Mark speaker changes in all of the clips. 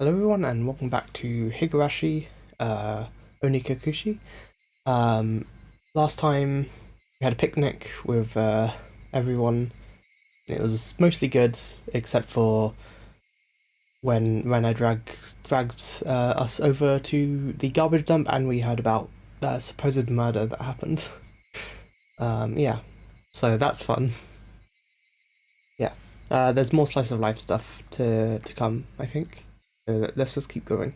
Speaker 1: Hello everyone and welcome back to Higurashi, Onikakushi. Last time we had a picnic with everyone. It was mostly good, except for when I dragged us over to the garbage dump and we heard about the supposed murder that happened. Yeah, so that's fun. Yeah, there's more slice of life stuff to come, I think. So let's just keep going.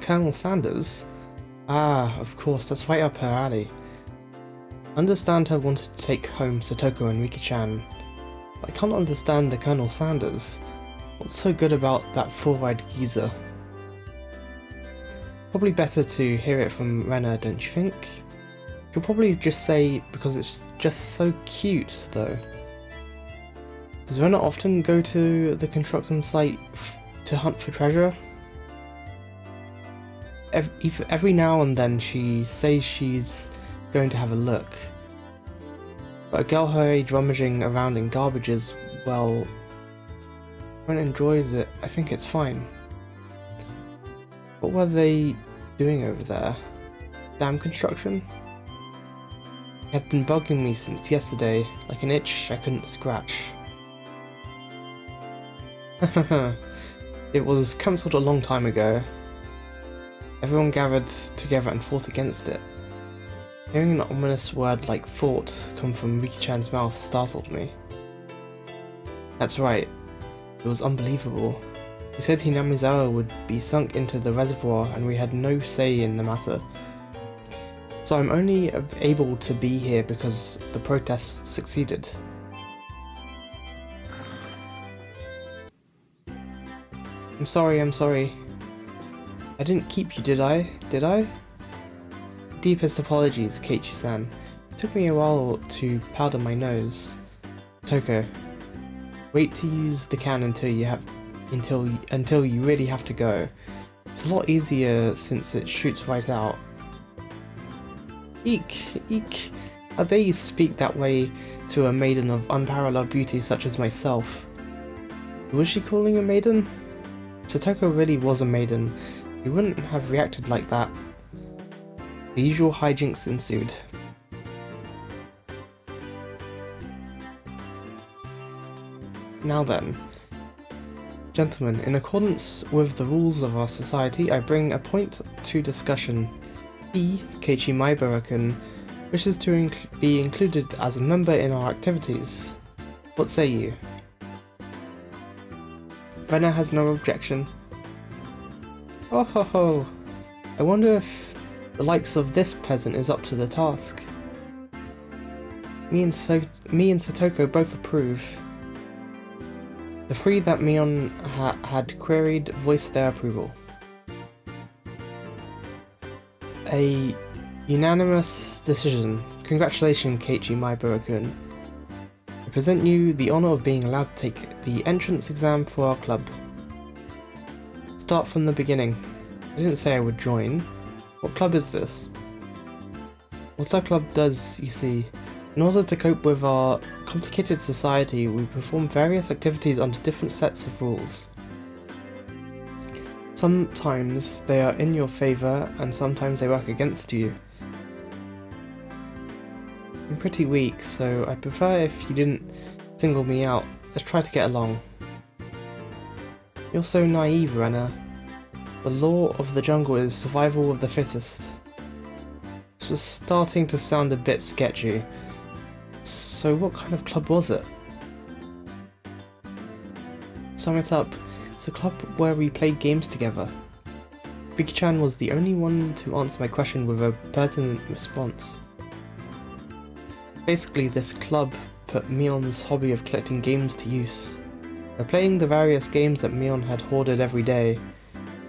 Speaker 1: Colonel Sanders? Ah, of course, that's right up her alley. Understand her wanted to take home Satoko and Riki-chan. But I can't understand the Colonel Sanders. What's so good about that four-eyed geezer? Probably better to hear it from Rena, don't you think? She'll probably just say because it's just so cute, though. Does Rena often go to the construction site to hunt for treasure? Every now and then she says she's going to have a look. But a girl her age rummaging around in garbage is, well, when it enjoys it, I think it's fine. What were they doing over there? Dam construction? It had been bugging me since yesterday, like an itch I couldn't scratch. It was cancelled a long time ago. Everyone gathered together and fought against it. Hearing an ominous word like fought come from Riki-chan's mouth startled me. That's right, it was unbelievable. He said Hinamizawa would be sunk into the reservoir and we had no say in the matter. So I'm only able to be here because the protest succeeded. I'm sorry. I didn't keep you, did I? Deepest apologies, Keiichi-san. It took me a while to powder my nose. Toko, wait to use the can until you really have to go. It's a lot easier since it shoots right out. Eek. How dare you speak that way to a maiden of unparalleled beauty such as myself? Was she calling a maiden? Satoko really was a maiden. He wouldn't have reacted like that. The usual hijinks ensued. Now then, gentlemen, in accordance with the rules of our society, I bring a point to discussion. He, Keiichi Maibara-kun, wishes to be included as a member in our activities. What say you? Rena has no objection. Oh ho ho! I wonder if the likes of this peasant is up to the task. Me and Satoko both approve. The three that Mion had queried voiced their approval. A unanimous decision. Congratulations, Keiichi Maibara-kun. I present you the honor of being allowed to take the entrance exam for our club. Start from the beginning. I didn't say I would join. What club is this? What our club does, you see, in order to cope with our complicated society, we perform various activities under different sets of rules. Sometimes they are in your favour, and sometimes they work against you. I'm pretty weak, so I'd prefer if you didn't single me out. Let's try to get along. You're so naive, Rena. The law of the jungle is survival of the fittest. This was starting to sound a bit sketchy. So what kind of club was it? Sum it up. It's a club where we played games together. Riki-chan was the only one to answer my question with a pertinent response. Basically, this club put Mion's hobby of collecting games to use. By playing the various games that Mion had hoarded every day,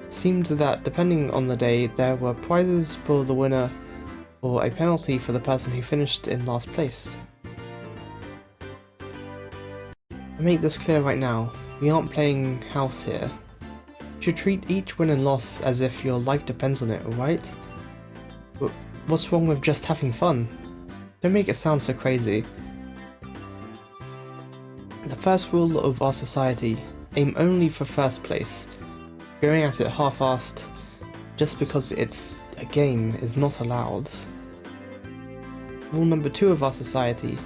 Speaker 1: it seemed that depending on the day, there were prizes for the winner or a penalty for the person who finished in last place. I make this clear right now, we aren't playing house here. You should treat each win and loss as if your life depends on it, alright? What's wrong with just having fun? Don't make it sound so crazy. The first rule of our society, aim only for first place. Going at it half-assed just because it's a game is not allowed. Rule number 2 of our society,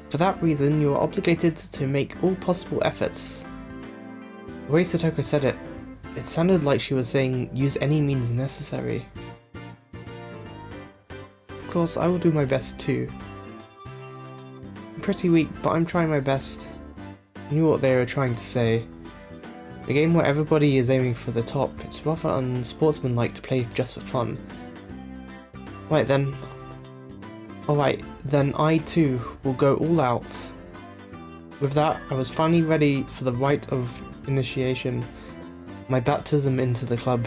Speaker 1: for that reason you are obligated to make all possible efforts. The way Satoko said it, it sounded like she was saying use any means necessary. Of course, I will do my best too. I'm pretty weak, but I'm trying my best. I knew what they were trying to say. A game where everybody is aiming for the top, it's rather unsportsmanlike to play just for fun. Right then. Alright, then I too will go all out. With that, I was finally ready for the rite of initiation, my baptism into the club.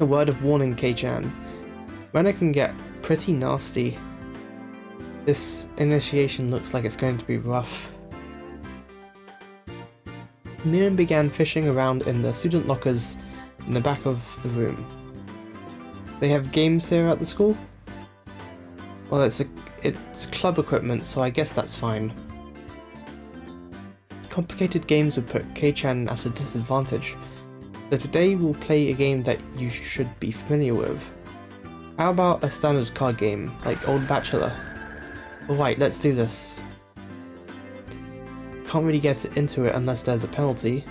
Speaker 1: A word of warning, Kei-chan. Rena can get pretty nasty. This initiation looks like it's going to be rough. Miriam began fishing around in the student lockers in the back of the room. They have games here at the school? Well, it's club equipment, so I guess that's fine. Complicated games would put Kei-chan at a disadvantage, so today we'll play a game that you should be familiar with. How about a standard card game, like Old Bachelor? Alright, let's do this. Can't really get into it unless there's a penalty.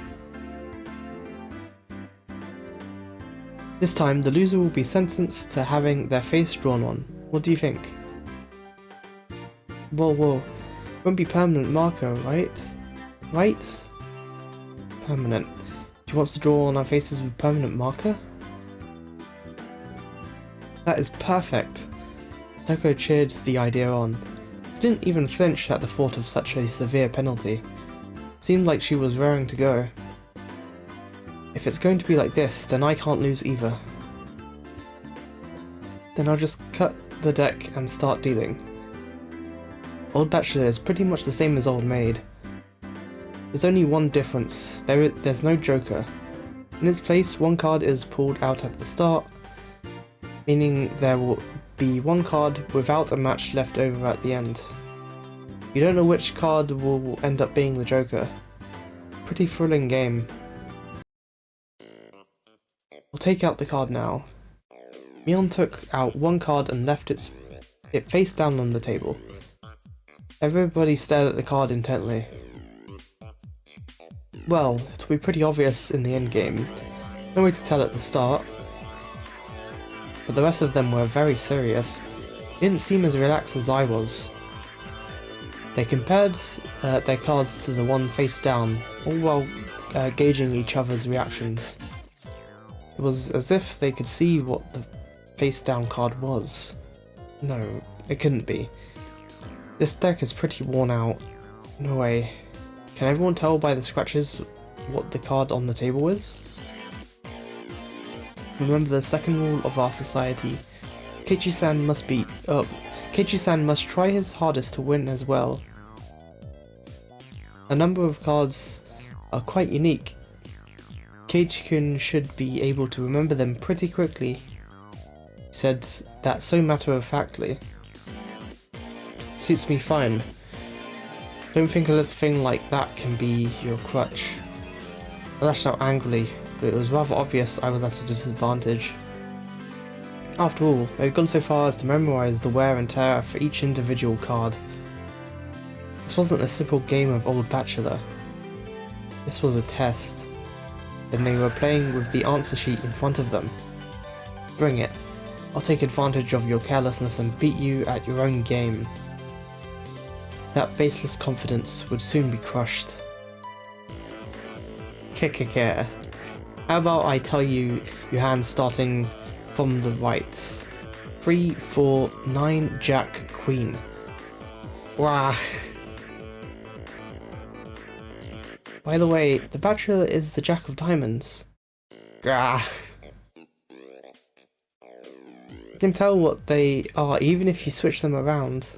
Speaker 1: This time, the loser will be sentenced to having their face drawn on. What do you think? Whoa. Won't be permanent marker, right? Right? Permanent. She wants to draw on our faces with permanent marker? That is perfect. Toko cheered the idea on. She didn't even flinch at the thought of such a severe penalty. Seemed like she was raring to go. If it's going to be like this, then I can't lose either. Then I'll just cut the deck and start dealing. Old Bachelor is pretty much the same as Old Maid. There's only one difference, there's no joker. In its place, one card is pulled out at the start, meaning there will be one card without a match left over at the end. You don't know which card will end up being the joker. Pretty thrilling game. We'll take out the card now. Mion took out one card and left it face down on the table. Everybody stared at the card intently. Well, it'll be pretty obvious in the endgame. No way to tell at the start. But the rest of them were very serious. They didn't seem as relaxed as I was. They compared their cards to the one face down, all while gauging each other's reactions. It was as if they could see what the face down card was. No, it couldn't be. This deck is pretty worn out. No way. Can everyone tell by the scratches what the card on the table is? Remember the second rule of our society. Keiichi-san must try his hardest to win as well. A number of cards are quite unique. Keiichi-kun should be able to remember them pretty quickly. He said that so matter-of-factly. Suits me fine. Don't think a little thing like that can be your crutch. I lashed out angrily, but it was rather obvious I was at a disadvantage. After all, I had gone so far as to memorize the wear and tear for each individual card. This wasn't a simple game of Old Bachelor. This was a test. Then they were playing with the answer sheet in front of them. Bring it. I'll take advantage of your carelessness and beat you at your own game. That baseless confidence would soon be crushed. Kekeke. How about I tell you your hand starting from the right. 3, 4, 9, Jack, Queen. Wow. By the way, the Bachelor is the Jack of Diamonds. Gah. You can tell what they are even if you switch them around.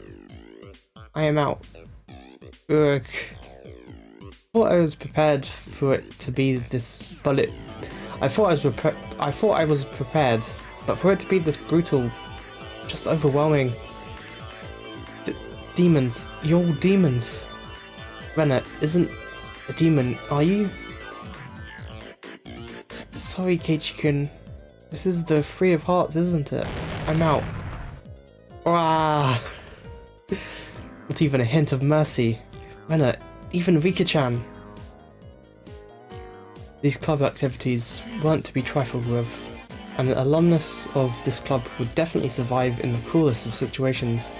Speaker 1: I am out. Ugh. I thought I was prepared for it to be this, but I thought I was prepared, but for it to be this brutal, just overwhelming. Demons. You're all demons. Renna isn't a demon, are you? Sorry, Keiichi-kun. This is the Three of Hearts, isn't it? I'm out. Ah! Not even a hint of mercy. Renna, even Rika-chan. These club activities weren't to be trifled with. An alumnus of this club would definitely survive in the cruelest of situations.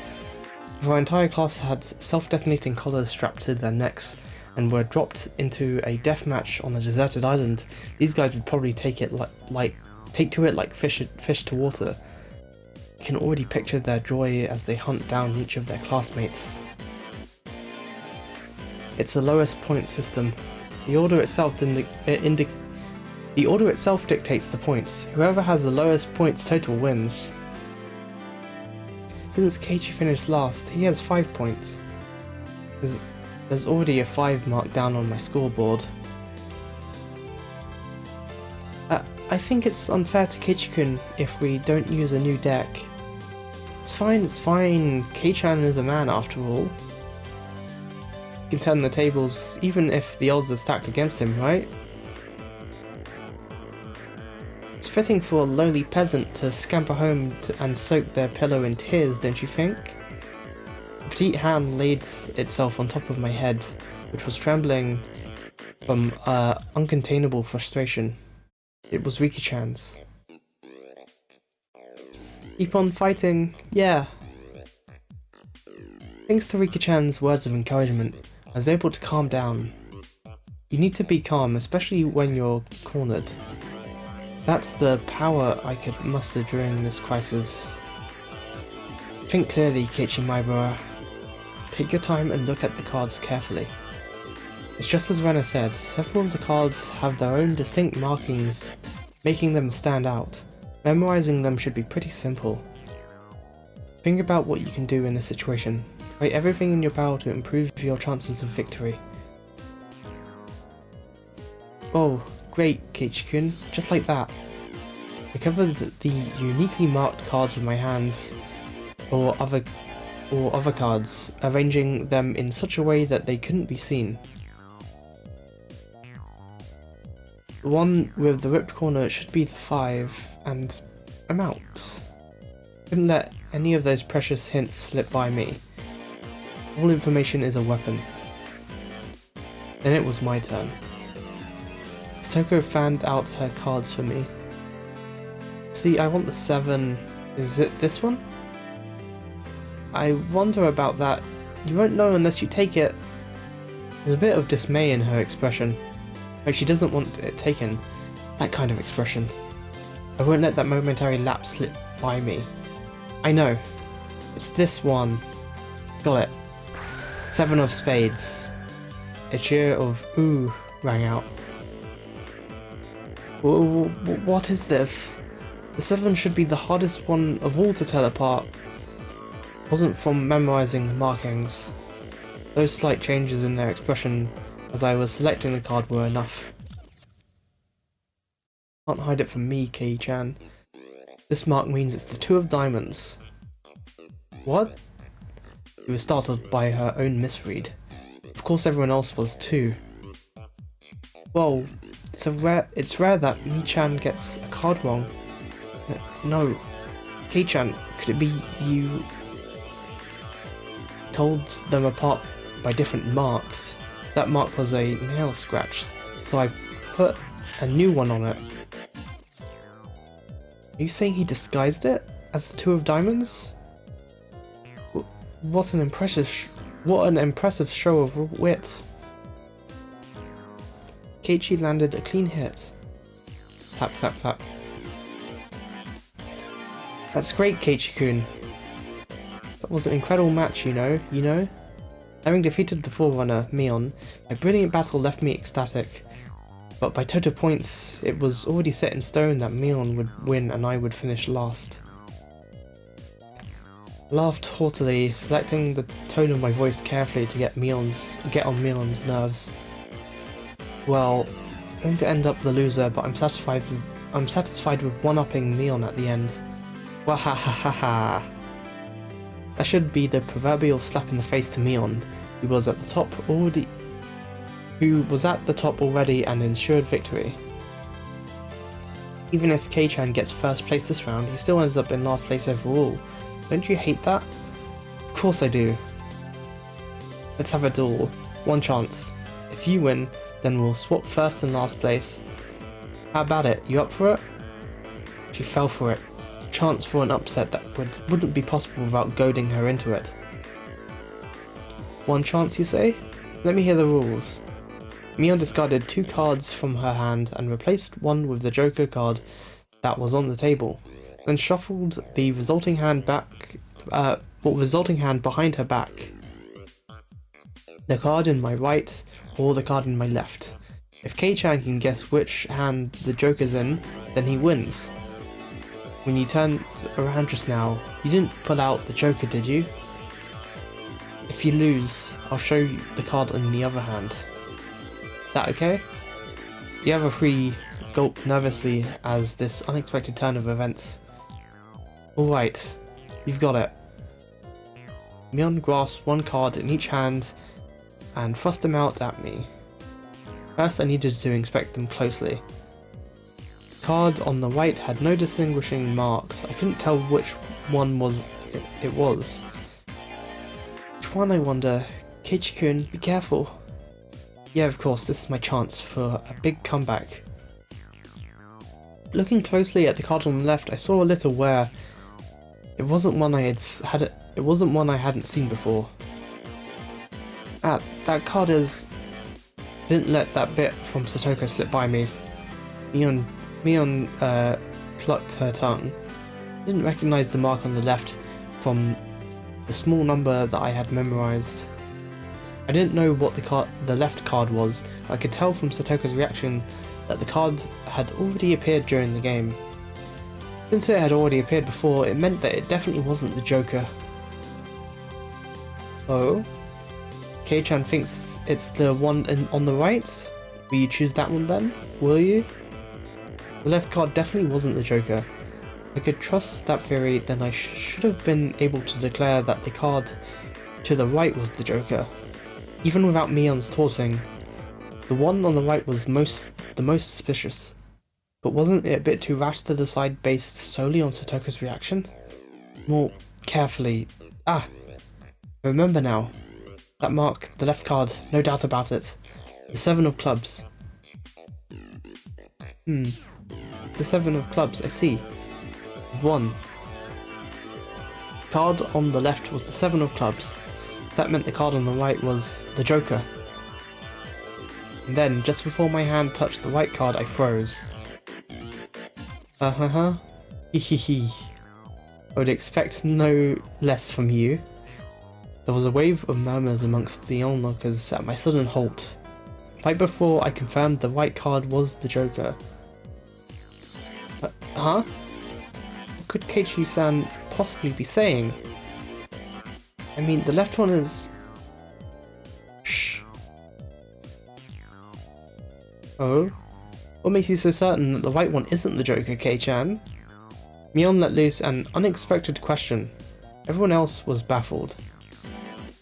Speaker 1: If our entire class had self-detonating collars strapped to their necks and were dropped into a death match on a deserted island, these guys would probably take to it like fish to water. You can already picture their joy as they hunt down each of their classmates. It's a lowest point system. The order itself dictates the points. Whoever has the lowest points total wins. Since Keiichi finished last, he has 5 points. There's already a 5 marked down on my scoreboard. I think it's unfair to Keiichi-kun if we don't use a new deck. It's fine. Kei-chan is a man after all. You can turn the tables even if the odds are stacked against him, right? It's fitting for a lowly peasant to scamper home and soak their pillow in tears, don't you think? A petite hand laid itself on top of my head, which was trembling from uncontainable frustration. It was Rika-chan's. Keep on fighting, yeah. Thanks to Rika-chan's words of encouragement, I was able to calm down. You need to be calm, especially when you're cornered. That's the power I could muster during this crisis. Think clearly, Keiichi Maibara. Take your time and look at the cards carefully. It's just as Renna said, several of the cards have their own distinct markings, making them stand out. Memorizing them should be pretty simple. Think about what you can do in this situation. Write everything in your power to improve your chances of victory. Oh, great, Keiichi-kun, just like that. I covered the uniquely marked cards with my hands, or other cards, arranging them in such a way that they couldn't be seen. The one with the ripped corner should be the 5, and I'm out. Couldn't let any of those precious hints slip by me. All information is a weapon. Then it was my turn. Toko fanned out her cards for me. See, I want the 7. Is it this one? I wonder about that. You won't know unless you take it. There's a bit of dismay in her expression. Like she doesn't want it taken. That kind of expression. I won't let that momentary lapse slip by me. I know. It's this one. Got it. 7 of spades. A cheer of ooh rang out. What is this? The 7 should be the hardest one of all to tell apart. Wasn't from memorizing the markings. Those slight changes in their expression as I was selecting the card were enough. Can't hide it from me, Kei-chan. This mark means it's the 2 of diamonds. What? She was startled by her own misread. Of course everyone else was too. Whoa, it's rare that Mi-chan gets a card wrong. No. Kei-chan, could it be you told them apart by different marks? That mark was a nail scratch, so I put a new one on it. Are you saying he disguised it as the 2 of diamonds? What an impressive show of wit. Keiichi landed a clean hit. Clap, clap, clap. That's great, Keiichi-kun. That was an incredible match, you know? Having defeated the Forerunner, Mion, my brilliant battle left me ecstatic. But by total points, it was already set in stone that Mion would win and I would finish last. I laughed haughtily, selecting the tone of my voice carefully to get on Mion's nerves. Well, going to end up the loser, but I'm satisfied with one-upping Mion at the end. Wahahaha. That should be the proverbial slap in the face to Mion, who was at the top already and ensured victory. Even if Kei-chan gets first place this round, he still ends up in last place overall. Don't you hate that? Of course I do. Let's have a duel. One chance. If you win, then we'll swap first and last place. How about it? You up for it? She fell for it. Chance for an upset that wouldn't be possible without goading her into it. One chance, you say? Let me hear the rules. Mion discarded 2 cards from her hand and replaced one with the Joker card that was on the table, then shuffled the resulting hand behind her back. The card in my right or the card in my left. If Kei-chan can guess which hand the Joker's in, then he wins. When you turned around just now, you didn't pull out the Joker, did you? If you lose, I'll show you the card in the other hand. That okay? The other 3 gulp nervously as this unexpected turn of events. Alright, you've got it. Mion grasped 1 card in each hand and thrust them out at me. First I needed to inspect them closely. The card on the right had no distinguishing marks. I couldn't tell which one it was. Which one, I wonder? Keiichi-kun, be careful. Yeah, of course, this is my chance for a big comeback. Looking closely at the card on the left, I saw a little wear. It wasn't one I hadn't seen before. That card is... Didn't let that bit from Satoko slip by me. Mion clucked her tongue. Didn't recognize the mark on the left from the small number that I had memorized. I didn't know what the left card was, but I could tell from Satoko's reaction that the card had already appeared during the game. Since it had already appeared before, it meant that it definitely wasn't the Joker. Oh? Kei-chan thinks it's the one on the right? Will you choose that one then? Will you? The left card definitely wasn't the Joker. If I could trust that theory, then I should have been able to declare that the card to the right was the Joker. Even without Mion's taunting, the one on the right was the most suspicious. But wasn't it a bit too rash to decide based solely on Satoko's reaction? More carefully. I remember now. That mark, the left card, no doubt about it. The 7 of clubs. The 7 of clubs, I see. 1. The card on the left was the 7 of clubs. That meant the card on the right was the Joker. And then, just before my hand touched the right card, I froze. Hehehe. I would expect no less from you. There was a wave of murmurs amongst the onlookers at my sudden halt. Right before I confirmed the right card was the Joker. What could Keiichi-san possibly be saying? I mean, the left one is... Shh. Oh? What makes you so certain that the right one isn't the Joker, Kei-chan? Mion let loose an unexpected question. Everyone else was baffled.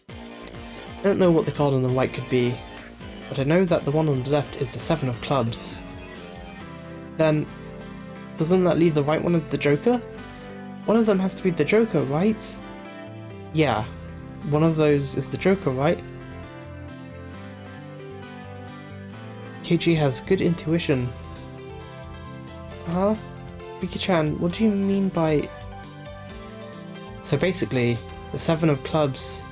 Speaker 1: I don't know what the card on the right could be, but I know that the one on the left is the 7 of clubs. Then, doesn't that leave the right one as the Joker? One of them has to be the Joker, right? Yeah, one of those is the Joker, right? Keiichi has good intuition. Riki-chan, what do you mean by... So basically, the 7 of clubs,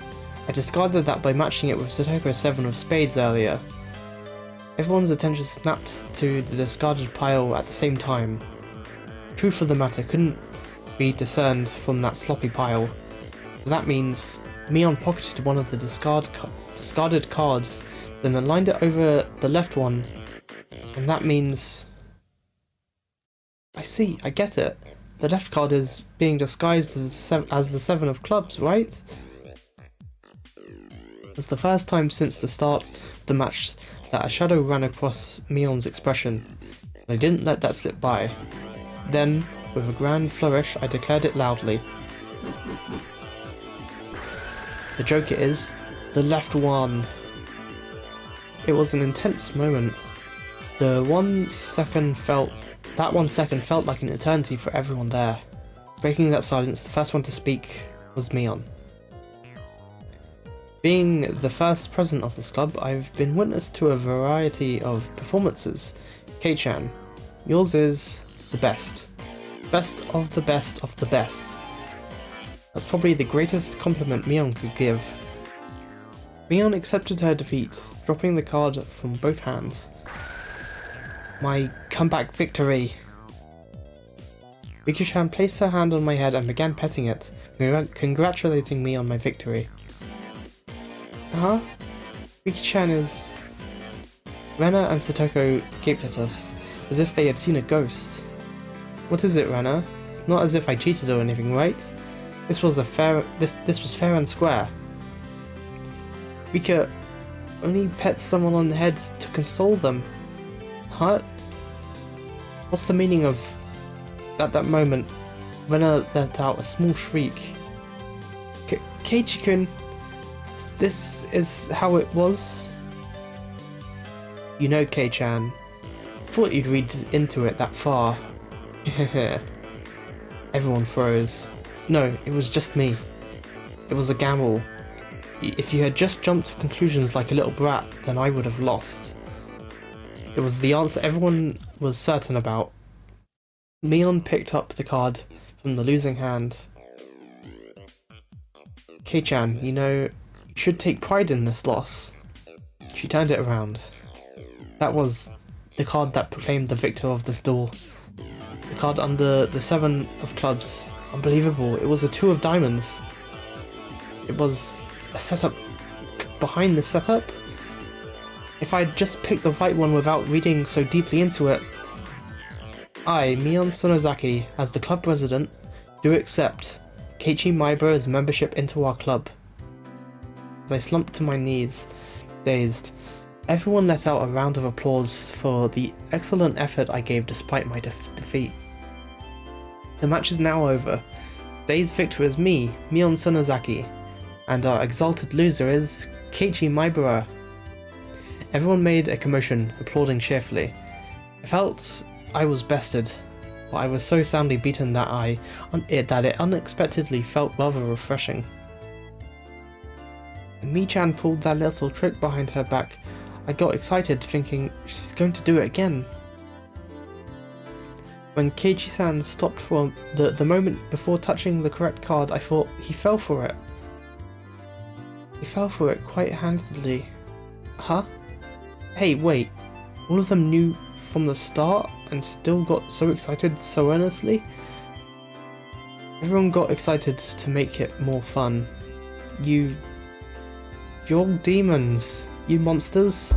Speaker 1: I discarded that by matching it with Satoko's 7 of spades earlier. Everyone's attention snapped to the discarded pile at the same time. Truth of the matter couldn't be discerned from that sloppy pile. That means Mion pocketed one of the discarded cards, then aligned it over the left one, and that means... I see, I get it. The left card is being disguised as the 7 of clubs, right? It was the first time since the start of the match that a shadow ran across Mion's expression, and I didn't let that slip by. Then, with a grand flourish, I declared it loudly. The joker is the left one. It was an intense moment. That 1 second felt like an eternity for everyone there. Breaking that silence, the first one to speak was Mion. Being the first president of this club, I've been witness to a variety of performances. Kei-chan, yours is the best. Best of the best of the best. That's probably the greatest compliment Mion could give. Mion accepted her defeat, dropping the card from both hands. My comeback victory! Riku-chan placed her hand on my head and began petting it, congratulating me on my victory. Huh? Riku-chan is... Rena and Satoko gaped at us, as if they had seen a ghost. What is it, Rena? It's not as if I cheated or anything, right? This was fair and square. Rika only pets someone on the head to console them. Huh? What's the meaning of... At that moment, Rena let out a small shriek. Keiichi-kun, this is how it was? You know, Kei-chan, thought you'd read into it that far. Everyone froze. No, it was just me. It was a gamble. If you had just jumped to conclusions like a little brat, then I would have lost. It was the answer everyone was certain about. Mion picked up the card from the losing hand. Kei-chan, you know, you should take pride in this loss. She turned it around. That was the card that proclaimed the victor of this duel. The card under the 7 of clubs. Unbelievable, it was a 2 of diamonds. It was a setup behind the setup? If I'd just picked the right one without reading so deeply into it. I, Mion Sonozaki, as the club president, do accept Keiichi Maibara's membership into our club. As I slumped to my knees, dazed, everyone let out a round of applause for the excellent effort I gave despite my defeat. The match is now over. Today's victor is me, Mion Sonozaki, and our exalted loser is Keiichi Maibara. Everyone made a commotion, applauding cheerfully. I felt I was bested, but I was so soundly beaten that it unexpectedly felt rather refreshing. When Mi-chan pulled that little trick behind her back, I got excited, thinking she's going to do it again. When Keiichi-san stopped for the moment before touching the correct card, I thought he fell for it. He fell for it quite handedly. Huh? Hey, wait. All of them knew from the start and still got so excited so earnestly? Everyone got excited to make it more fun. You're demons, you monsters.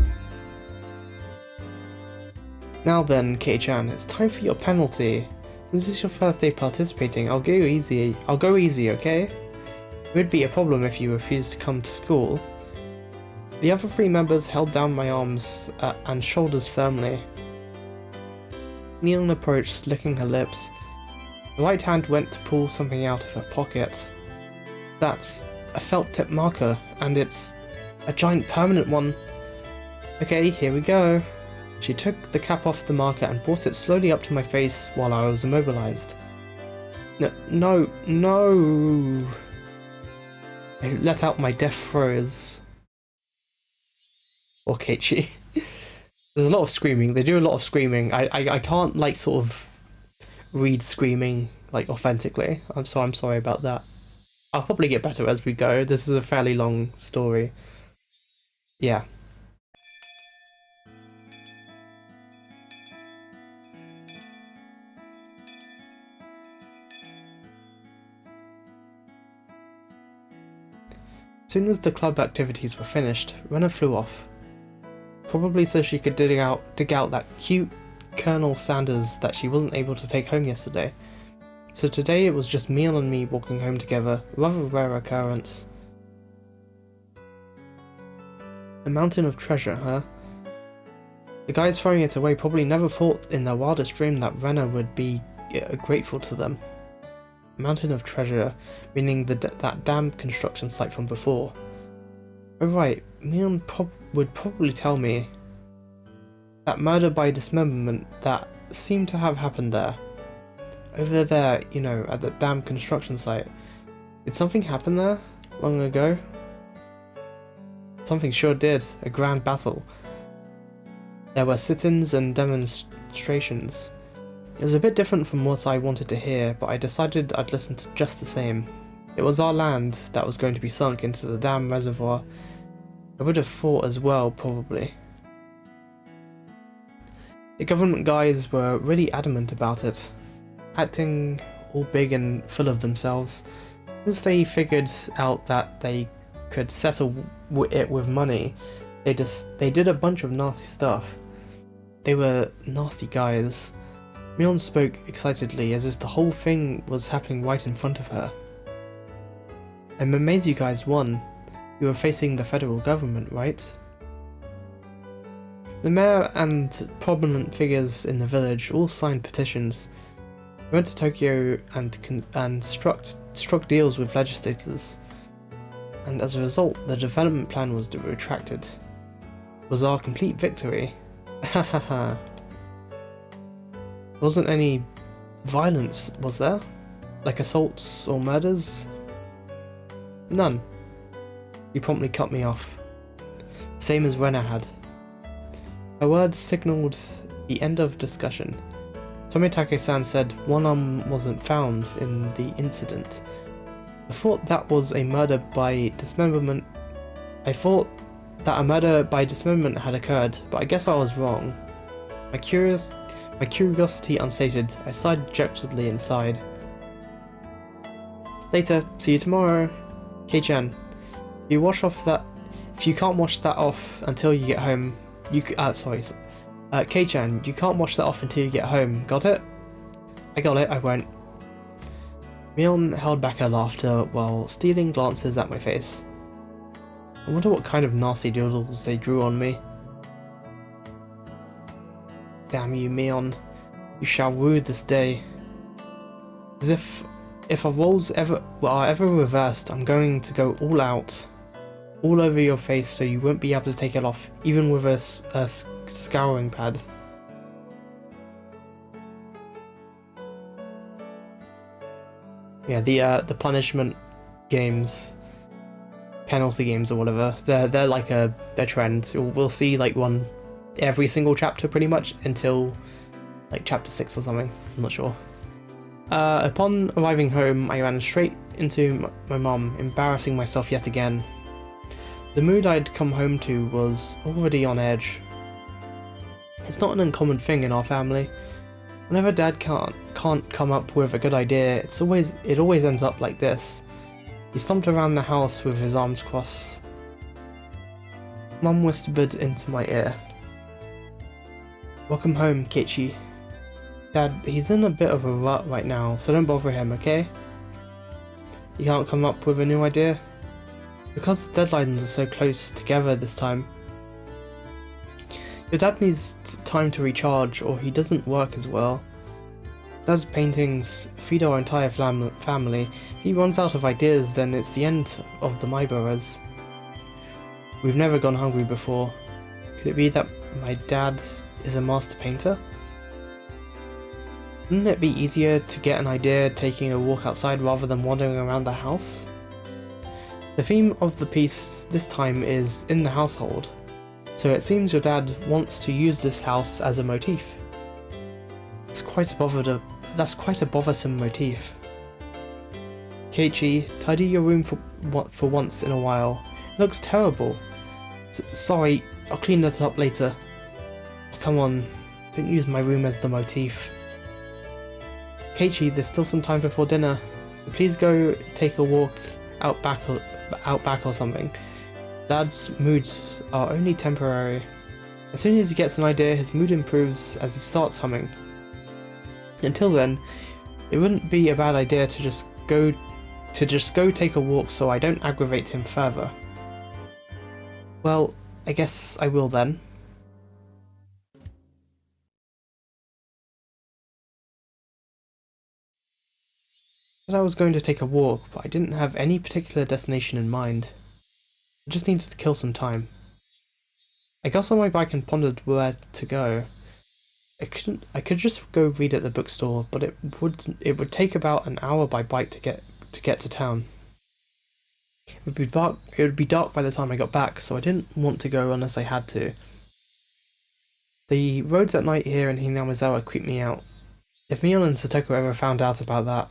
Speaker 1: Now then, Kei-chan, it's time for your penalty. Since it's your first day participating, I'll go easy, okay? It would be a problem if you refused to come to school. The other 3 members held down my arms and shoulders firmly. Mion approached, licking her lips. The right hand went to pull something out of her pocket. That's a felt tip marker, and it's a giant permanent one. Okay, here we go. She took the cap off the marker and brought it slowly up to my face while I was immobilized. No. I let out my death throes. Or Keiichi. There's a lot of screaming. They do a lot of screaming. I can't like sort of read screaming like authentically. I'm sorry about that. I'll probably get better as we go. This is a fairly long story. Yeah. As soon as the club activities were finished, Rena flew off. Probably so she could dig out that cute Colonel Sanders that she wasn't able to take home yesterday. So today it was just Mion and me walking home together, a rather rare occurrence. A mountain of treasure, huh? The guys throwing it away probably never thought in their wildest dream that Rena would be grateful to them. Mountain of treasure, meaning that damned construction site from before. Oh right, Mion would probably tell me that murder by dismemberment that seemed to have happened there. Over there, you know, at that damn construction site. Did something happen there long ago? Something sure did. A grand battle. There were sit-ins and demonstrations. It was a bit different from what I wanted to hear, but I decided I'd listen to just the same. It was our land that was going to be sunk into the damn reservoir. I would have fought as well, probably. The government guys were really adamant about it, acting all big and full of themselves. Since they figured out that they could settle it with money, they did a bunch of nasty stuff. They were nasty guys. Mion spoke excitedly as if the whole thing was happening right in front of her. I'm amazed you guys won. You were facing the federal government, right? The mayor and prominent figures in the village all signed petitions. We went to Tokyo and struck deals with legislators, and as a result, the development plan was retracted. It was our complete victory. Hahaha. There wasn't any violence, was there? Like assaults or murders? None. You promptly cut me off. Same as Rena had. Her words signalled the end of discussion. Tomitake-san said one arm wasn't found in the incident. I thought that was a murder by dismemberment. I thought that a murder by dismemberment had occurred, but I guess I was wrong. My curiosity unsated, I sighed dejectedly inside. Later, see you tomorrow. Kei-chan, if you can't wash that off until you get home, Kei-chan, you can't wash that off until you get home, got it? I got it, I won't. Mion held back her laughter while stealing glances at my face. I wonder what kind of nasty doodles they drew on me. Damn you, Mion. You shall rue this day. As if our roles are ever reversed, I'm going to go all out. All over your face so you won't be able to take it off, even with a scouring pad. Yeah, the punishment games, penalty games or whatever, they're like a trend. We'll see like one every single chapter pretty much until like chapter 6 or something, I'm not sure. Upon arriving home, I ran straight into my mum, embarrassing myself yet again. The mood I'd come home to was already on edge. It's not an uncommon thing in our family. Whenever Dad can't come up with a good idea, it always ends up like this. He stomped around the house with his arms crossed. Mum whispered into my ear. Welcome home, Kichi. Dad, he's in a bit of a rut right now, so don't bother him, okay? You can't come up with a new idea? Because the deadlines are so close together this time. Your dad needs time to recharge or he doesn't work as well. Dad's paintings feed our entire family. If he runs out of ideas, then it's the end of the Maiboras. We've never gone hungry before. Could it be that my dad is a master painter? Wouldn't it be easier to get an idea taking a walk outside rather than wandering around the house? The theme of the piece this time is in the household, so it seems your dad wants to use this house as a motif. That's quite a bothersome motif. Keiichi, tidy your room for once in a while. It looks terrible. Sorry, I'll clean that up later. Come on, don't use my room as the motif. Keiichi, there's still some time before dinner, so please go take a walk out back or something. Dad's moods are only temporary. As soon as he gets an idea, his mood improves as he starts humming. Until then, it wouldn't be a bad idea to just go take a walk so I don't aggravate him further. Well, I guess I will then. I said I was going to take a walk, but I didn't have any particular destination in mind. I just needed to kill some time. I got on my bike and pondered where to go. I could just go read at the bookstore, but it would take about an hour by bike to get to town. It would be dark by the time I got back, so I didn't want to go unless I had to. The roads at night here in Hinamizawa creep me out. If Mion and Satoko ever found out about that...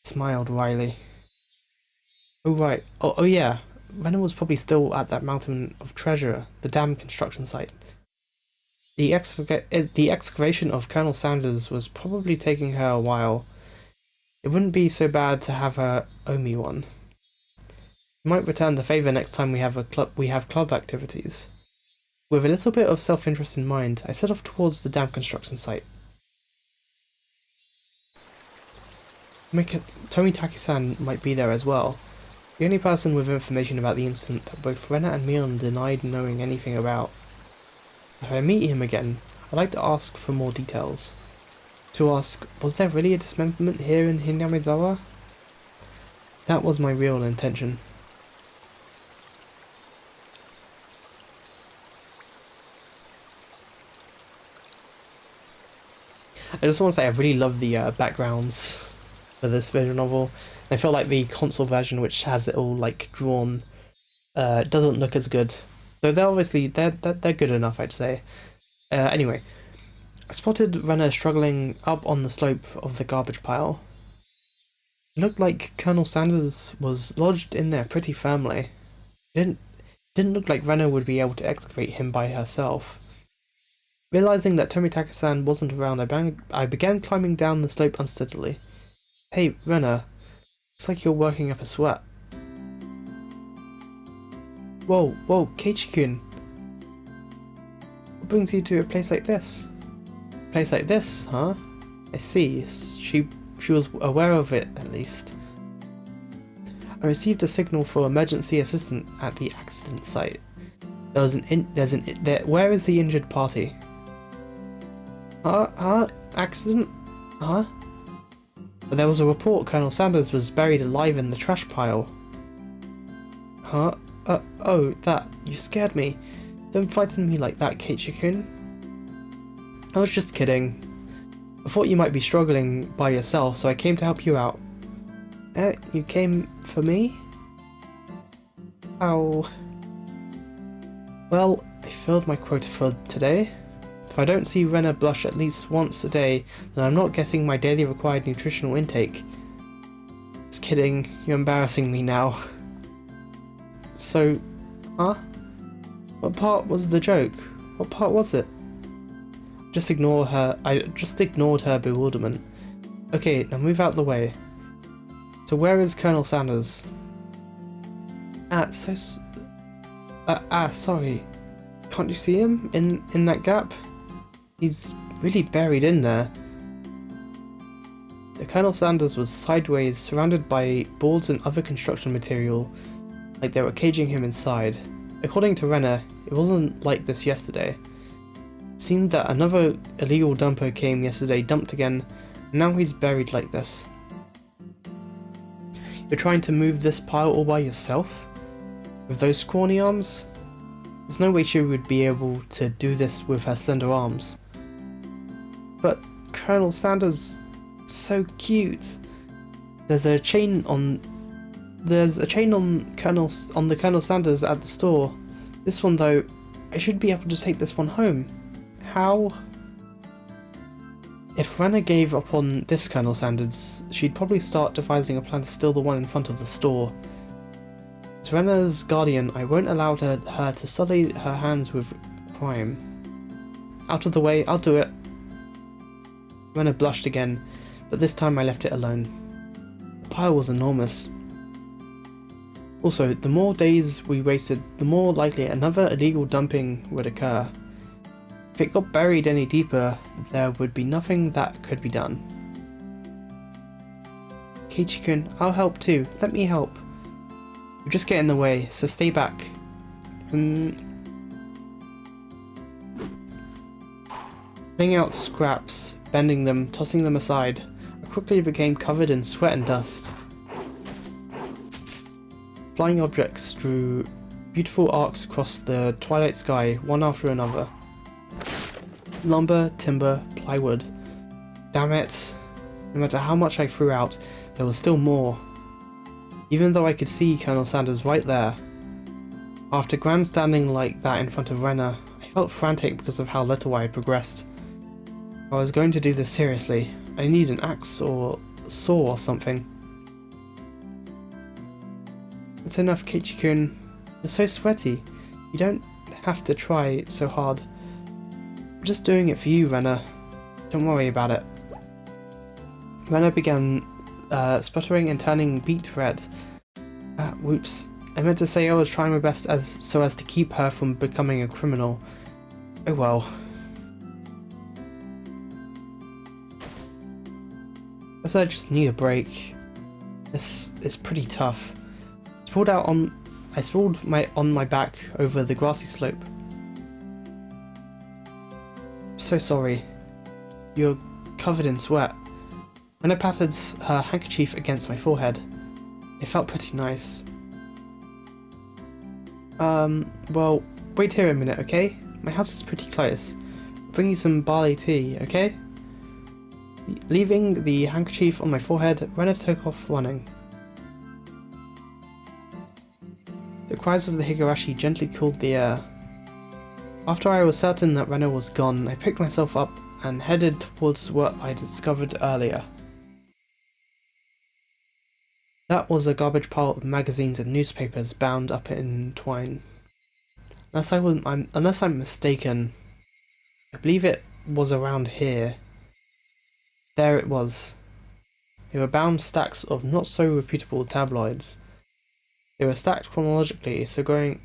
Speaker 1: I smiled wryly. Oh right, oh yeah, Rena was probably still at that mountain of treasure, the dam construction site. The excavation of Colonel Sanders was probably taking her a while. It wouldn't be so bad to have her owe me one. We might return the favour next time we have club activities. With a little bit of self-interest in mind, I set off towards the dam construction site. Tomitaki-san might be there as well. The only person with information about the incident that both Rena and Mion denied knowing anything about. If I meet him again, I'd like to ask for more details. To ask, was there really a dismemberment here in Hinamizawa? That was my real intention. I just want to say I really love the backgrounds for this visual novel. I feel like the console version, which has it all like drawn, doesn't look as good. Though they're good enough, I'd say. Anyway, I spotted Rena struggling up on the slope of the garbage pile. It looked like Colonel Sanders was lodged in there pretty firmly. It didn't look like Rena would be able to excavate him by herself. Realizing that Tomitaki-san wasn't around, I began climbing down the slope unsteadily. Hey, Rena, looks like you're working up a sweat. Whoa, Keiichi-kun. What brings you to a place like this? A place like this, huh? I see. She was aware of it, at least. I received a signal for emergency assistance at the accident site. Where is the injured party? Accident? Huh? There was a report Colonel Sanders was buried alive in the trash pile. Huh? Oh, that. You scared me. Don't frighten me like that, Keiichi-kun. I was just kidding. I thought you might be struggling by yourself, so I came to help you out. You came for me? Ow. Well, I filled my quota for today. If I don't see Rena blush at least once a day, then I'm not getting my daily required nutritional intake. Just kidding, you're embarrassing me now. So, huh? What part was the joke? What part was it? I just ignored her bewilderment. Okay, now move out the way. So where is Colonel Sanders? Sorry. Can't you see him in that gap? He's really buried in there. The Colonel Sanders was sideways, surrounded by boards and other construction material, like they were caging him inside. According to Rena, it wasn't like this yesterday. It seemed that another illegal dumper came yesterday, dumped again, and now he's buried like this. You're trying to move this pile all by yourself? With those scrawny arms? There's no way she would be able to do this with her slender arms. But Colonel Sanders, so cute. There's a chain on the Colonel Sanders at the store. This one though, I should be able to take this one home. How? If Rena gave up on this Colonel Sanders, she'd probably start devising a plan to steal the one in front of the store. As Rena's guardian, I won't allow her to sully her hands with crime. Out of the way, I'll do it. Rena blushed again, but this time I left it alone. The pile was enormous. Also, the more days we wasted, the more likely another illegal dumping would occur. If it got buried any deeper, there would be nothing that could be done. Keiichi-kun, I'll help too. Let me help. You'll just get in the way, so stay back. Pulling out scraps, bending them, tossing them aside. quickly became covered in sweat and dust. Flying objects drew beautiful arcs across the twilight sky, one after another. Lumber, timber, plywood. Damn it. No matter how much I threw out, there was still more. Even though I could see Colonel Sanders right there. After grandstanding like that in front of Renner, I felt frantic because of how little I had progressed. If I was going to do this seriously, I need an axe or saw or something. It's enough, Kichi-kun. You're so sweaty. You don't have to try so hard. I'm just doing it for you, Renner. Don't worry about it. Renner began sputtering and turning beet red. Whoops. I meant to say I was trying my best so as to keep her from becoming a criminal. Oh well. Guess I just need a break. This is pretty tough. I sprawled on my back over the grassy slope. I'm so sorry. You're covered in sweat. When I patted her handkerchief against my forehead, it felt pretty nice. Well, wait here a minute, okay? My house is pretty close. I'll bring you some barley tea, okay? Leaving the handkerchief on my forehead, Renner took off running. The cries of the Higurashi gently cooled the air. After I was certain that Renner was gone, I picked myself up and headed towards what I discovered earlier. That was a garbage pile of magazines and newspapers bound up in twine. Unless I'm mistaken, I believe it was around here. There it was. They were bound stacks of not so reputable tabloids. They were stacked chronologically, so going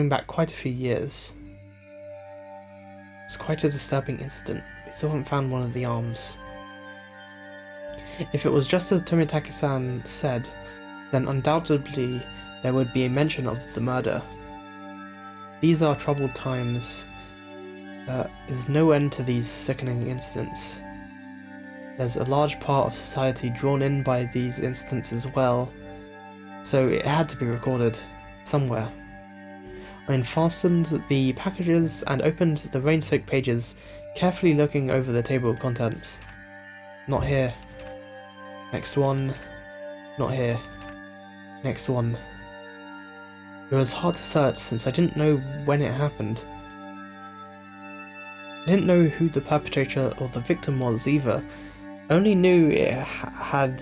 Speaker 1: back quite a few years. It was quite a disturbing incident. We still haven't found one of the arms. If it was just as Tomitake-san said, then undoubtedly there would be a mention of the murder. These are troubled times. There is no end to these sickening incidents. There's a large part of society drawn in by these incidents as well, so it had to be recorded somewhere. I unfastened the packages and opened the rain-soaked pages, carefully looking over the table of contents. Not here. Next one. Not here. Next one. It was hard to search since I didn't know when it happened. I didn't know who the perpetrator or the victim was either. I only knew it had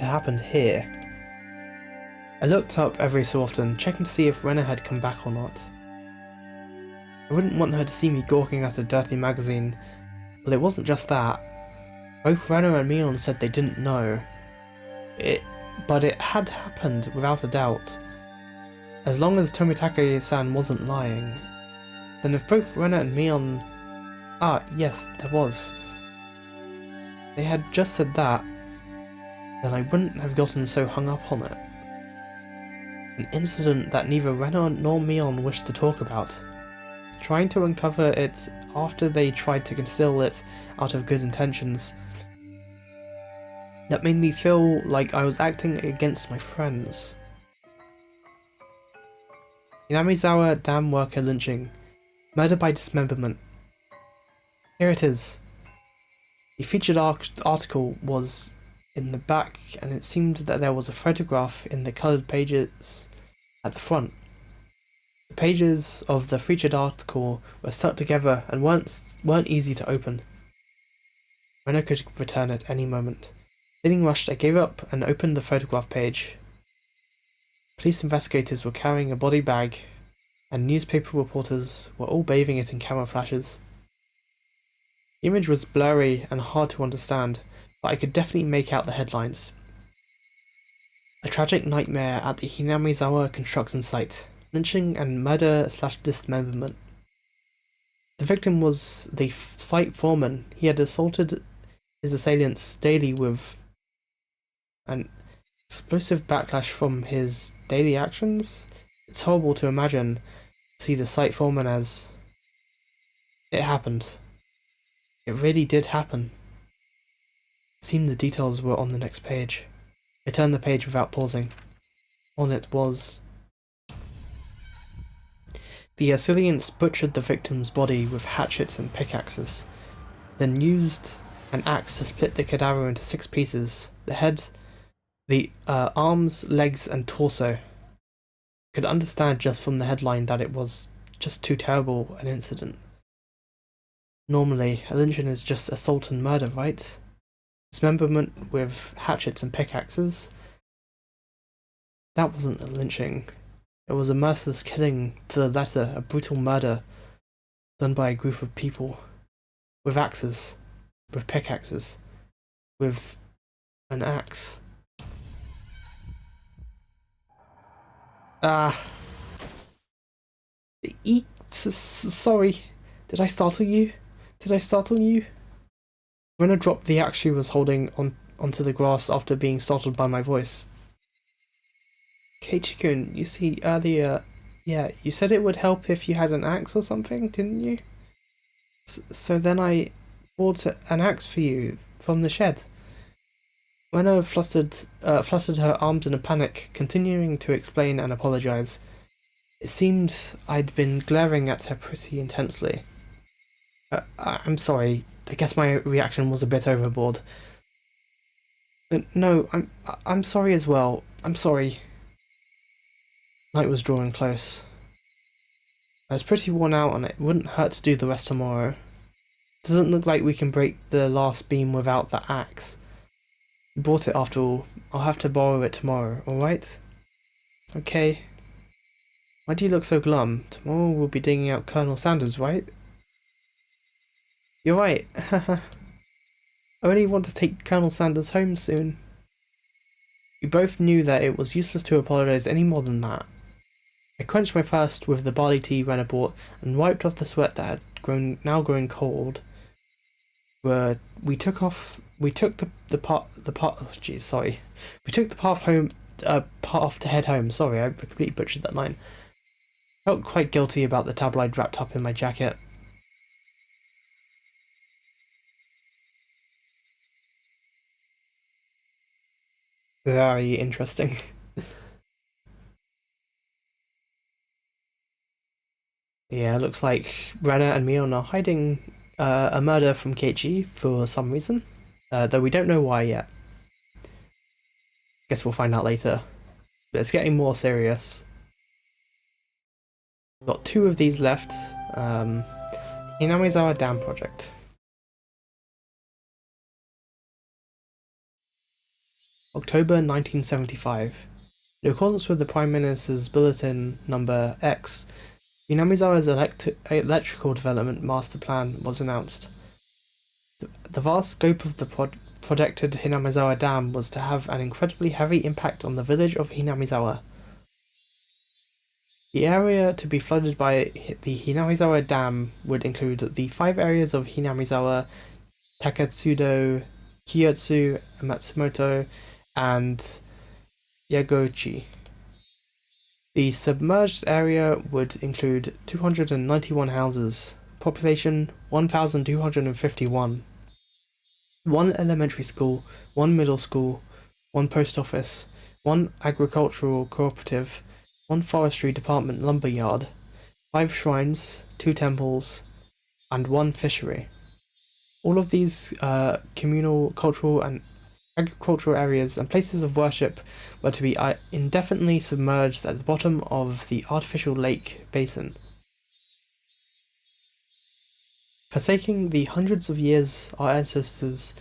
Speaker 1: happened here. I looked up every so often, checking to see if Renner had come back or not. I wouldn't want her to see me gawking at a dirty magazine. Well, it wasn't just that. Both Renner and Mion said they didn't know. But it had happened without a doubt. As long as Tomitake-san wasn't lying. Then if both Renner and Mion... Ah, yes, there was. They had just said that, then I wouldn't have gotten so hung up on it. An incident that neither Renner nor Mion wished to talk about. Trying to uncover it after they tried to conceal it out of good intentions. That made me feel like I was acting against my friends. Inamizawa dam worker lynching. Murder by dismemberment. Here it is. The featured article was in the back, and it seemed that there was a photograph in the coloured pages at the front. The pages of the featured article were stuck together and weren't easy to open. Renner could return at any moment. Feeling rushed, I gave up and opened the photograph page. Police investigators were carrying a body bag, and newspaper reporters were all bathing it in camera flashes. The image was blurry and hard to understand, but I could definitely make out the headlines. A tragic nightmare at the Hinamizawa construction site. Lynching and murder/dismemberment. The victim was the site foreman. He had assaulted his assailants daily with an explosive backlash from his daily actions. It's horrible to imagine, see the site foreman as... It happened. It really did happen. It seemed the details were on the next page. I turned the page without pausing. On it was... The Assyrians butchered the victim's body with hatchets and pickaxes, then used an axe to split the cadaver into 6 pieces: the head, the arms, legs, and torso. Could understand just from the headline that it was just too terrible an incident. Normally, a lynching is just assault and murder, right? Dismemberment with hatchets and pickaxes? That wasn't a lynching. It was a merciless killing to the letter, a brutal murder done by a group of people. With axes. With pickaxes. With an axe. Sorry. Did I startle you? Rena dropped the axe she was holding onto the grass after being startled by my voice. Keiichi-kun, you see, earlier... Yeah, you said it would help if you had an axe or something, didn't you? So then I bought an axe for you from the shed. Rena fluttered her arms in a panic, continuing to explain and apologize. It seemed I'd been glaring at her pretty intensely. I'm sorry. I guess my reaction was a bit overboard. No, I'm sorry as well. I'm sorry. Night was drawing close. I was pretty worn out and it wouldn't hurt to do the rest tomorrow. Doesn't look like we can break the last beam without the axe. We bought it after all. I'll have to borrow it tomorrow, alright? Okay. Why do you look so glum? Tomorrow we'll be digging out Colonel Sanders, right? You're right. I only want to take Colonel Sanders home soon. We both knew that it was useless to apologize any more than that. I quenched my thirst with the barley tea Rena bought and wiped off the sweat that had now grown cold. We took the path to head home. Sorry, I completely butchered that line. Felt quite guilty about the tabloid wrapped up in my jacket. Very interesting. Yeah, looks like Rena and Mion are hiding a murder from Keiichi for some reason, though we don't know why yet. Guess we'll find out later. But it's getting more serious. We've got 2 of these left. Hinamizawa Dam Project. October 1975. In accordance with the Prime Minister's Bulletin Number X, Hinamizawa's electrical development master plan was announced. The vast scope of the projected Hinamizawa Dam was to have an incredibly heavy impact on the village of Hinamizawa. The area to be flooded by the Hinamizawa Dam would include the 5 areas of Hinamizawa, Taketsudo, Kiyotsu, Matsumoto, and Yagochi. The submerged area would include 291 houses, population 1,251, 1 elementary school, 1 middle school, 1 post office, 1 agricultural cooperative, 1 forestry department lumber yard, 5 shrines, 2 temples, and 1 fishery. All of these communal, cultural, and agricultural areas and places of worship were to be indefinitely submerged at the bottom of the artificial lake basin. Forsaking the hundreds of years our ancestors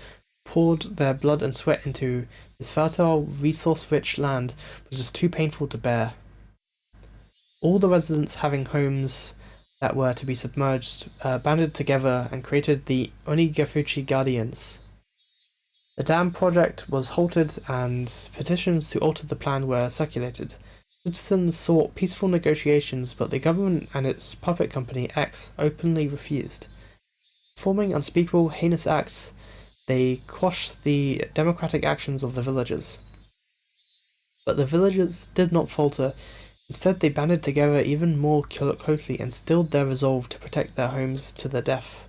Speaker 1: poured their blood and sweat into, this fertile, resource-rich land was just too painful to bear. All the residents having homes that were to be submerged banded together and created the Onikakushi Guardians. The dam project was halted and petitions to alter the plan were circulated. Citizens sought peaceful negotiations, but the government and its puppet company X openly refused. Performing unspeakable, heinous acts, they quashed the democratic actions of the villagers. But the villagers did not falter. Instead, they banded together even more closely and stilled their resolve to protect their homes to the death.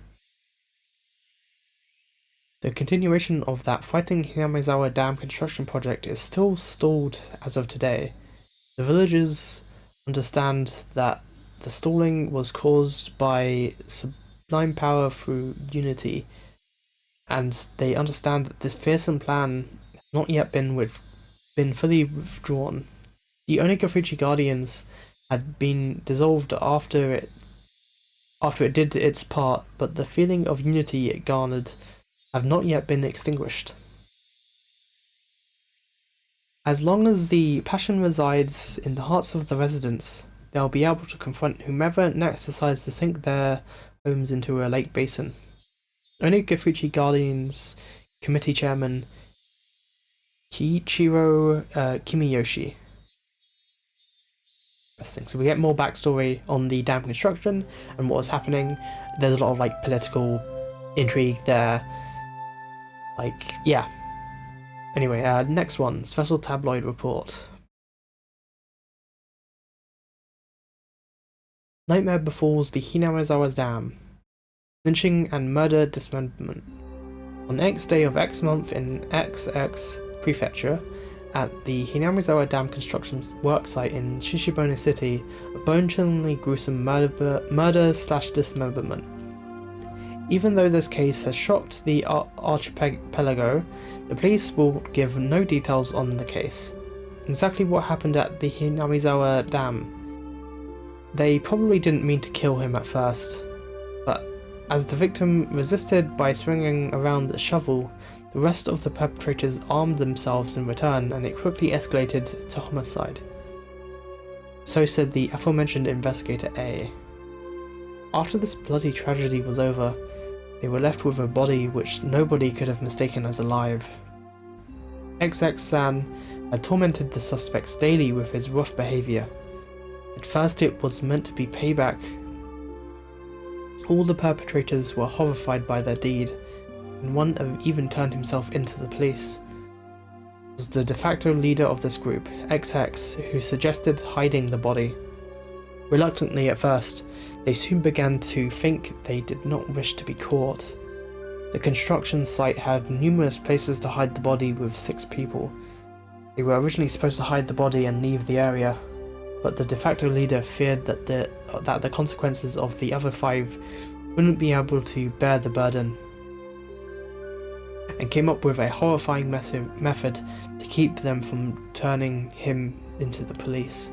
Speaker 1: The continuation of that frightening Hinamizawa Dam construction project is still stalled as of today. The villagers understand that the stalling was caused by sublime power through unity, and they understand that this fearsome plan has not yet been fully withdrawn. The Onikakushi Guardians had been dissolved after it did its part, but the feeling of unity it garnered have not yet been extinguished. As long as the passion resides in the hearts of the residents, they'll be able to confront whomever next decides to sink their homes into a lake basin. Onikakushi Guardians Committee Chairman Kiichiro Kimiyoshi. Interesting. So we get more backstory on the dam construction and what was happening. There's a lot of political intrigue there. Yeah. Anyway, next one, special tabloid report. Nightmare befalls the Hinamizawa Dam. Lynching and murder dismemberment. On X day of X month in XX Prefecture, at the Hinamizawa Dam construction's worksite in Shishibone City, a bone-chillingly gruesome murder/dismemberment. Even though this case has shocked the archipelago, the police will give no details on the case. Exactly what happened at the Hinamizawa Dam? They probably didn't mean to kill him at first, but as the victim resisted by swinging around the shovel, the rest of the perpetrators armed themselves in return, and it quickly escalated to homicide. So said the aforementioned investigator A. After this bloody tragedy was over, they were left with a body which nobody could have mistaken as alive. XX-san had tormented the suspects daily with his rough behaviour. At first it was meant to be payback. All the perpetrators were horrified by their deed, and one even turned himself into the police. It was the de facto leader of this group, XX, who suggested hiding the body. Reluctantly at first, they soon began to think they did not wish to be caught. The construction site had numerous places to hide the body with 6 people. They were originally supposed to hide the body and leave the area, but the de facto leader feared that the consequences of the other 5 wouldn't be able to bear the burden, and came up with a horrifying method to keep them from turning him into the police.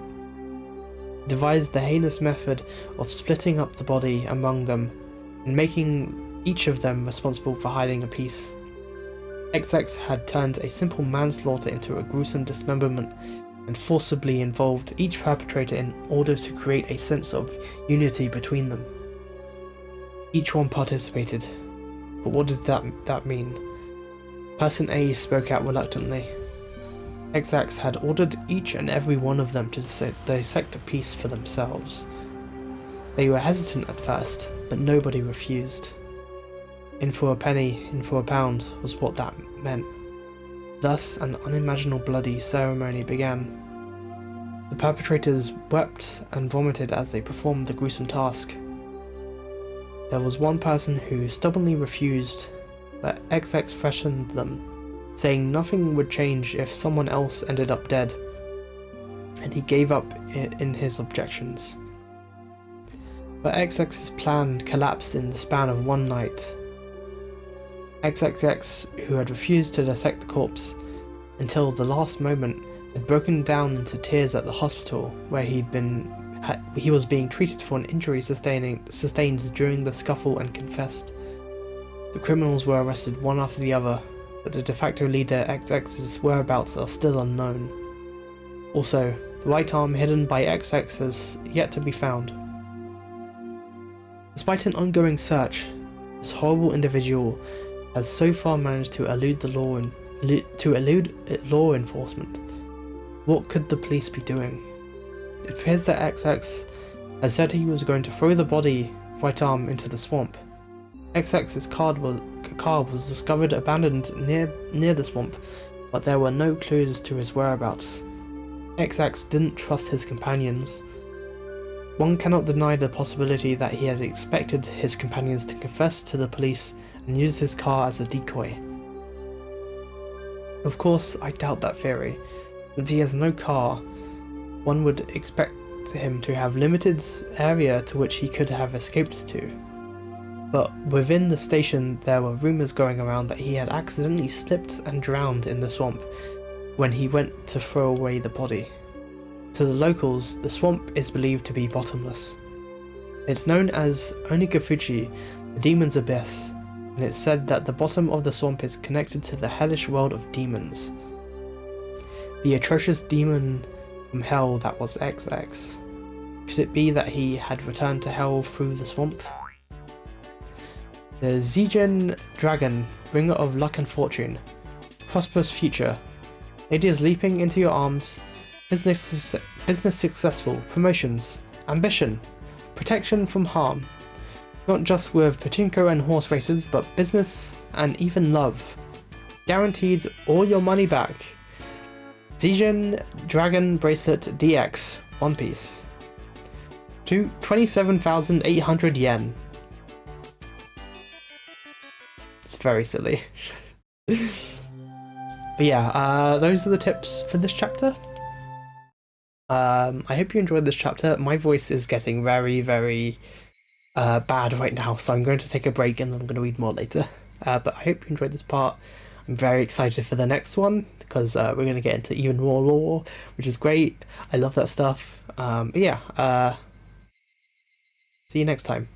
Speaker 1: Devised the heinous method of splitting up the body among them and making each of them responsible for hiding a piece. XX had turned a simple manslaughter into a gruesome dismemberment and forcibly involved each perpetrator in order to create a sense of unity between them. Each one participated, but what does that mean? Person A spoke out reluctantly. XX had ordered each and every one of them to dissect a piece for themselves. They were hesitant at first, but nobody refused. In for a penny, in for a pound was what that meant. Thus an unimaginable bloody ceremony began. The perpetrators wept and vomited as they performed the gruesome task. There was one person who stubbornly refused, but XX threatened them, saying nothing would change if someone else ended up dead, and he gave up in his objections. But XX's plan collapsed in the span of one night. XXX, who had refused to dissect the corpse until the last moment, had broken down into tears at the hospital where he was being treated for an injury sustained during the scuffle, and confessed. The criminals were arrested one after the other, but the de facto leader XX's whereabouts are still unknown. Also, the right arm hidden by XX has yet to be found. Despite an ongoing search, this horrible individual has so far managed to elude law enforcement. What could the police be doing? It appears that XX has said he was going to throw the body right arm into the swamp. XX's car was discovered abandoned near the swamp, but there were no clues to his whereabouts. XX didn't trust his companions. One cannot deny the possibility that he had expected his companions to confess to the police and used his car as a decoy. Of course, I doubt that theory. Since he has no car, one would expect him to have limited area to which he could have escaped to. But within the station there were rumours going around that he had accidentally slipped and drowned in the swamp when he went to throw away the body. To the locals, the swamp is believed to be bottomless. It's known as Onikakushi, the demon's abyss, and it's said that the bottom of the swamp is connected to the hellish world of demons. The atrocious demon from hell that was XX. Could it be that he had returned to hell through the swamp? The Zijin Dragon, bringer of luck and fortune. Prosperous future. Ladies leaping into your arms. Business successful. Promotions. Ambition. Protection from harm. Not just with pachinko and horse races, but business and even love. Guaranteed all your money back. Zijin Dragon Bracelet DX. One piece. To 27,800 yen. It's very silly. But yeah, those are the tips for this chapter. I hope you enjoyed this chapter. My voice is getting very, very bad right now, so I'm going to take a break and then I'm going to read more later. But I hope you enjoyed this part. I'm very excited for the next one because we're going to get into even more lore, which is great. I love that stuff. But yeah, see you next time.